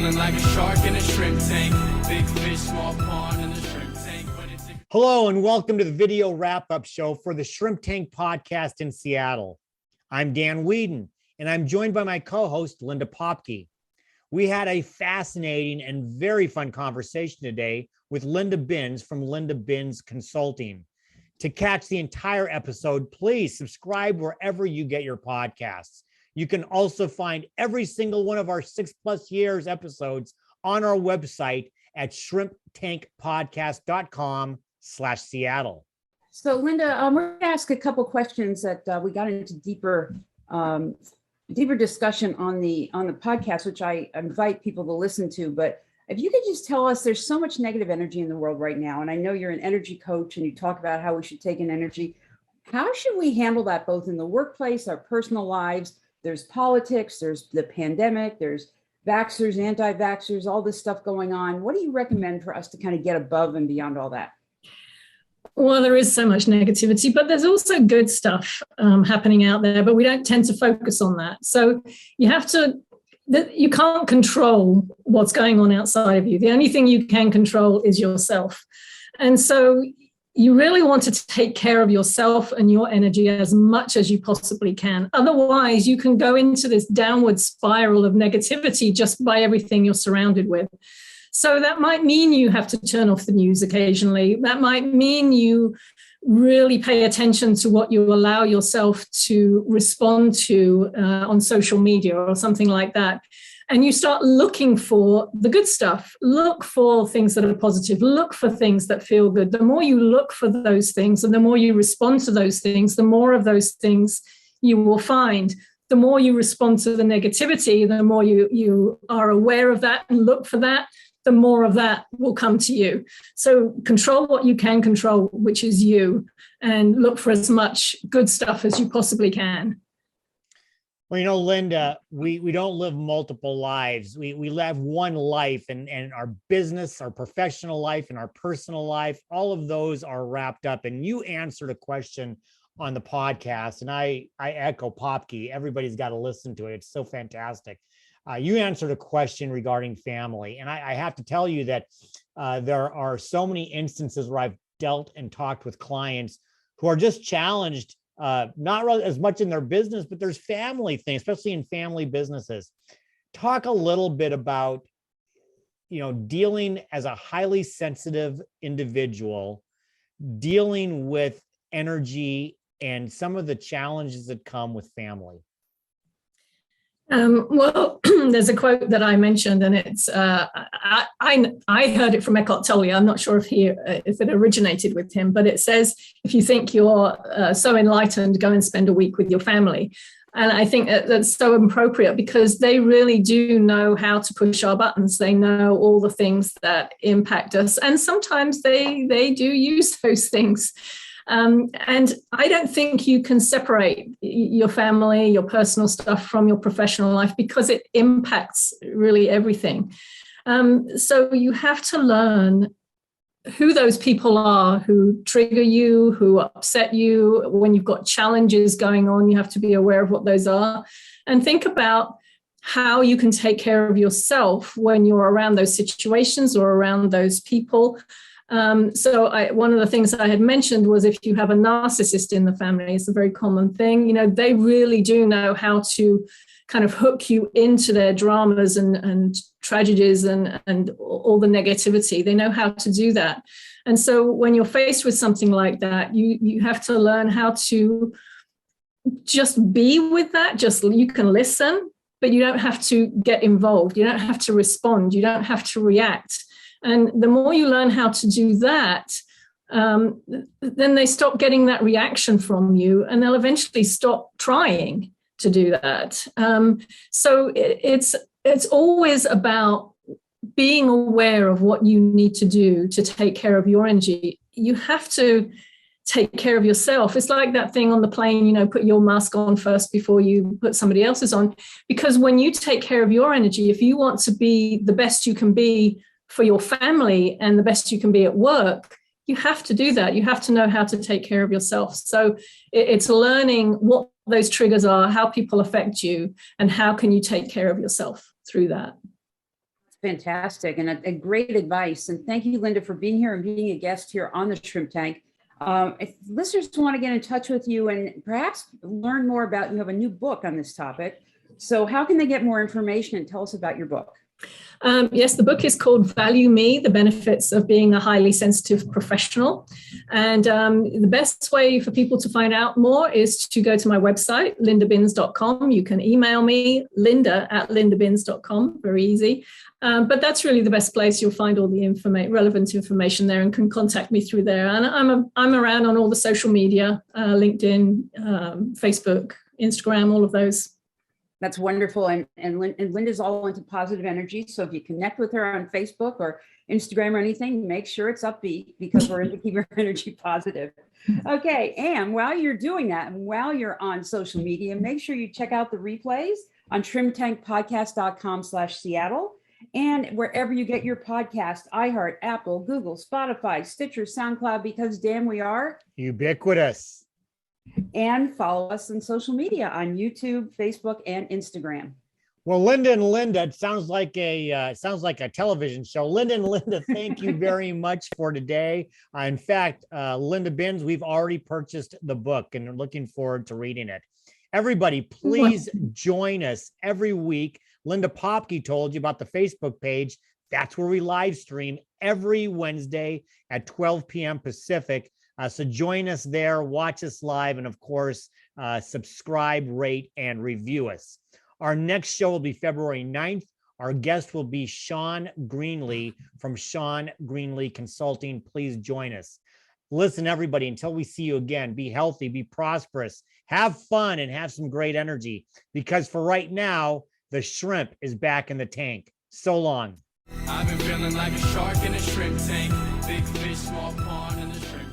Feeling like a shark in a shrimp tank. Big fish, small pond in the shrimp tank. Hello, and welcome to the video wrap-up show for the Shrimp Tank podcast in Seattle. I'm Dan Whedon, and I'm joined by my co-host, Linda Popke. We had a fascinating and very fun conversation today with Linda Binns from Linda Binns Consulting. To catch the entire episode, please subscribe wherever you get your podcasts. You can also find every single one of our 6+ years episodes on our website at shrimptankpodcast.com/Seattle. So Linda, we're going to ask a couple questions that we got into deeper discussion on the podcast, which I invite people to listen to. But if you could just tell us, there's so much negative energy in the world right now, and I know you're an energy coach and you talk about how we should take in energy. How should we handle that both in the workplace, our personal lives? There's politics, there's the pandemic, there's vaxxers, anti-vaxxers, all this stuff going on. What do you recommend for us to kind of get above and beyond all that? Well, there is so much negativity, but there's also good stuff happening out there, but we don't tend to focus on that. So you can't control what's going on outside of you. The only thing you can control is yourself. And so you really want to take care of yourself and your energy as much as you possibly can. Otherwise, you can go into this downward spiral of negativity just by everything you're surrounded with. So that might mean you have to turn off the news occasionally. That might mean you really pay attention to what you allow yourself to respond to on social media or something like that. And you start looking for the good stuff. Look for things that are positive. Look for things that feel good. The more you look for those things and the more you respond to those things, the more of those things you will find. The more you respond to the negativity, the more you are aware of that and look for that, the more of that will come to you. So control what you can control, which is you, and look for as much good stuff as you possibly can. Well, Linda, we don't live multiple lives. We live one life, and our business, our professional life, and our personal life, all of those are wrapped up. And you answered a question on the podcast, and I echo Popke. Everybody's got to listen to it. It's so fantastic. You answered a question regarding family, and I have to tell you that there are so many instances where I've dealt and talked with clients who are just challenged, not really as much in their business, but there's family things, especially in family businesses. Talk a little bit about, dealing as a highly sensitive individual, dealing with energy and some of the challenges that come with family. Well, there's a quote that I mentioned, and it's I heard it from Eckhart Tolle. I'm not sure if it originated with him, but it says, if you think you're so enlightened, go and spend a week with your family. And I think that's so appropriate because they really do know how to push our buttons. They know all the things that impact us, and sometimes they do use those things. And I don't think you can separate your family, your personal stuff from your professional life because it impacts really everything. So you have to learn who those people are who trigger you, who upset you. When you've got challenges going on, you have to be aware of what those are and think about how you can take care of yourself when you're around those situations or around those people. So one of the things I had mentioned was if you have a narcissist in the family, it's a very common thing. They really do know how to kind of hook you into their dramas and tragedies and all the negativity. They know how to do that. And so when you're faced with something like that, you have to learn how to just be with that. You can listen, but you don't have to get involved. You don't have to respond. You don't have to react. And the more you learn how to do that, then they stop getting that reaction from you, and they'll eventually stop trying to do that. So it's always about being aware of what you need to do to take care of your energy. You have to take care of yourself. It's like that thing on the plane, put your mask on first before you put somebody else's on. Because when you take care of your energy, if you want to be the best you can be for your family and the best you can be at work, you have to do that. You have to know how to take care of yourself. So it's learning what those triggers are, how people affect you, and how can you take care of yourself through that. Fantastic, and a great advice. And thank you, Linda, for being here and being a guest here on the Shrimp Tank. If listeners want to get in touch with you and perhaps learn more about, you have a new book on this topic. So how can they get more information, and tell us about your book? Yes, the book is called Value Me, The Benefits of Being a Highly Sensitive Professional. And the best way for people to find out more is to go to my website, lindabins.com. You can email me, linda@lindabins.com, very easy. But that's really the best place. You'll find all the relevant information there, and can contact me through there. And I'm around on all the social media, LinkedIn, Facebook, Instagram, all of those. That's wonderful. And Linda's all into positive energy. So if you connect with her on Facebook or Instagram or anything, make sure it's upbeat, because we're into keep your energy positive. Okay. And while you're doing that, and while you're on social media, make sure you check out the replays on shrimptankpodcast.com/Seattle. And wherever you get your podcast, iHeart, Apple, Google, Spotify, Stitcher, SoundCloud, because damn, we are Ubiquitous. And follow us on social media on YouTube, Facebook, and Instagram. Well, Linda and Linda, it sounds like a television show. Linda and Linda, thank you very much for today. In fact, Linda Bins, we've already purchased the book and are looking forward to reading it. Everybody, please join us every week. Linda Popke told you about the Facebook page. That's where we live stream every Wednesday at 12 p.m. Pacific. So join us there, watch us live, and of course, subscribe, rate, and review us. Our next show will be February 9th. Our guest will be Sean Greenlee from Sean Greenlee Consulting. Please join us. Listen, everybody, until we see you again, be healthy, be prosperous, have fun, and have some great energy. Because for right now, the shrimp is back in the tank. So long. I've been feeling like a shark in a shrimp tank. Big fish, small pond, and the shrimp